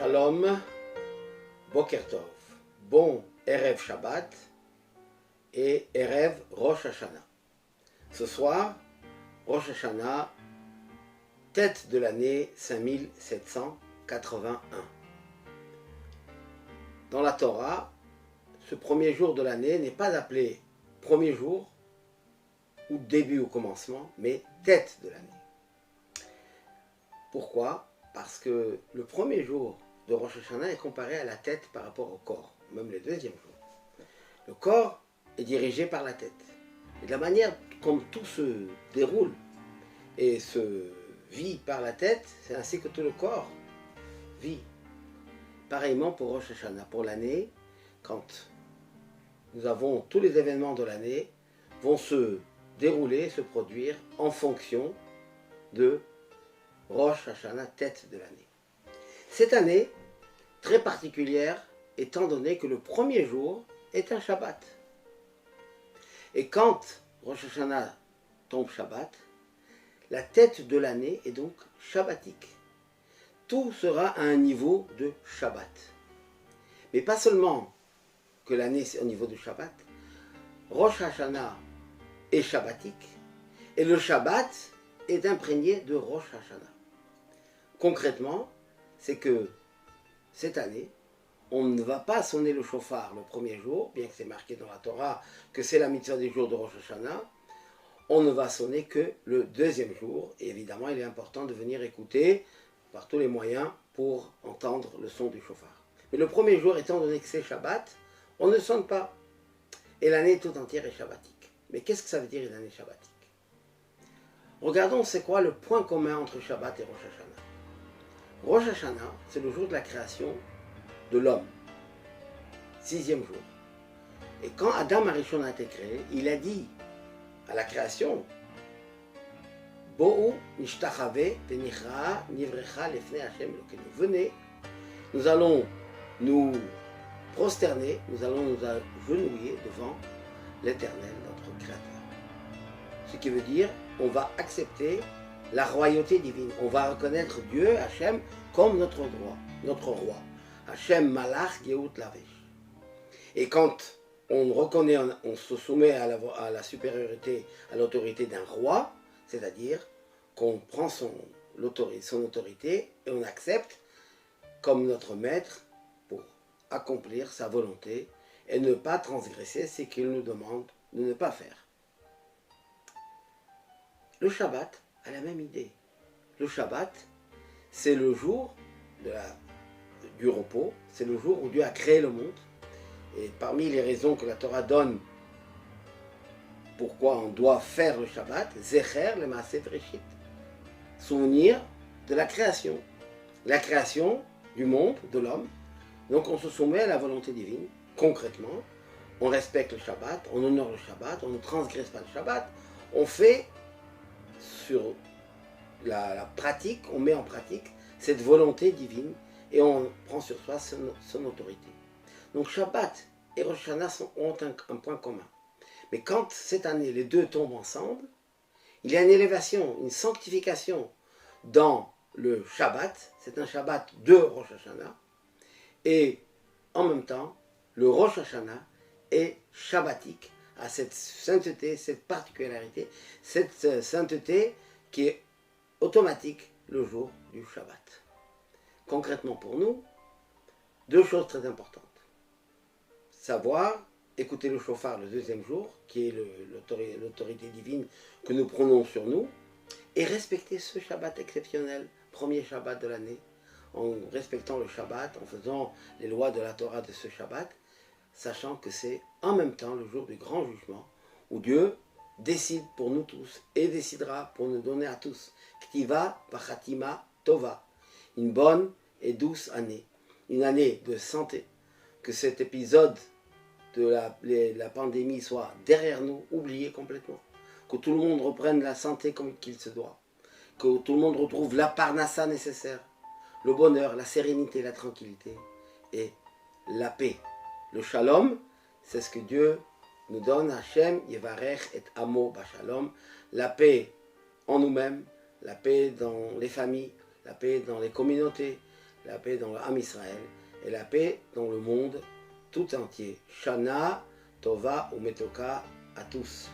Shalom, Boker Tov, bon Erev Shabbat et Erev Rosh Hashanah. Ce soir, Rosh Hashanah, tête de l'année 5781. Dans la Torah, ce premier jour de l'année n'est pas appelé premier jour ou début ou commencement, mais tête de l'année. Pourquoi? Parce que le premier jour de Rosh Hashanah est comparé à la tête par rapport au corps, même le deuxième jour. Le corps est dirigé par la tête. Et de la manière comme tout se déroule et se vit par la tête, c'est ainsi que tout le corps vit. Pareillement pour Rosh Hashanah, pour l'année, quand nous avons tous les événements de l'année, vont se dérouler, se produire en fonction de Rosh Hashanah, tête de l'année. Cette année, très particulière, étant donné que le premier jour est un Shabbat. Et quand Rosh Hashanah tombe Shabbat, la tête de l'année est donc shabbatique. Tout sera à un niveau de Shabbat. Mais pas seulement que l'année c'est au niveau de Shabbat, Rosh Hashanah est shabbatique, et le Shabbat est imprégné de Rosh Hashanah. Concrètement, c'est que cette année, on ne va pas sonner le shofar le premier jour, bien que c'est marqué dans la Torah que c'est la mitzvah des jours de Rosh Hashanah. On ne va sonner que le deuxième jour. Et évidemment, il est important de venir écouter par tous les moyens pour entendre le son du shofar. Mais le premier jour, étant donné que c'est Shabbat, on ne sonne pas. Et l'année tout entière est shabbatique. Mais qu'est-ce que ça veut dire une année shabbatique? Regardons c'est quoi le point commun entre Shabbat et Rosh Hashanah. Rosh Hashanah, c'est le jour de la création de l'homme. 6e jour. Et quand Adam Arishon a été créé, il a dit à la création, Bo'u nishtachave venichra nivrecha lefnei Hashem Elokeinu. Venez, nous allons nous prosterner, nous allons nous agenouiller devant l'Éternel, notre Créateur. Ce qui veut dire, on va accepter la royauté divine. On va reconnaître Dieu, Hachem, comme notre roi. Hachem Malach Geout Lavesh. Et quand on reconnaît, on se soumet à la supériorité, à l'autorité d'un roi, c'est-à-dire qu'on prend son autorité et on accepte comme notre maître pour accomplir sa volonté et ne pas transgresser ce qu'il nous demande de ne pas faire. Le Shabbat a la même idée. Le Shabbat, c'est le jour du repos, c'est le jour où Dieu a créé le monde. Et parmi les raisons que la Torah donne pourquoi on doit faire le Shabbat, Zecher le Maaseh Bereshit, souvenir de la création du monde, de l'homme. Donc on se soumet à la volonté divine, concrètement, on respecte le Shabbat, on honore le Shabbat, on ne transgresse pas le Shabbat, on fait sur la pratique, on met en pratique cette volonté divine et on prend sur soi son autorité. Donc Shabbat et Rosh Hashanah ont un point commun. Mais quand cette année les deux tombent ensemble, il y a une élévation, une sanctification dans le Shabbat, c'est un Shabbat de Rosh Hashanah, et en même temps, le Rosh Hashanah est shabbatique, à cette sainteté, cette particularité, cette sainteté qui est automatique le jour du Shabbat. Concrètement pour nous, deux choses très importantes. Savoir écouter le shofar le deuxième jour, qui est l'autorité divine que nous prenons sur nous, et respecter ce Shabbat exceptionnel, premier Shabbat de l'année, en respectant le Shabbat, en faisant les lois de la Torah de ce Shabbat, sachant que c'est en même temps le jour du grand jugement, où Dieu décide pour nous tous, et décidera pour nous donner à tous, Ktiva Vachatima Tova, une bonne et douce année, une année de santé, que cet épisode de la pandémie soit derrière nous, oublié complètement, que tout le monde reprenne la santé comme qu'il se doit, que tout le monde retrouve la parnassa nécessaire, le bonheur, la sérénité, la tranquillité et la paix. Le shalom, c'est ce que Dieu nous donne, Hachem, Yevarech et Amo Bashalom, la paix en nous-mêmes, la paix dans les familles, la paix dans les communautés, la paix dans l'âme Israël et la paix dans le monde tout entier. Shana Tova Umetoka à tous.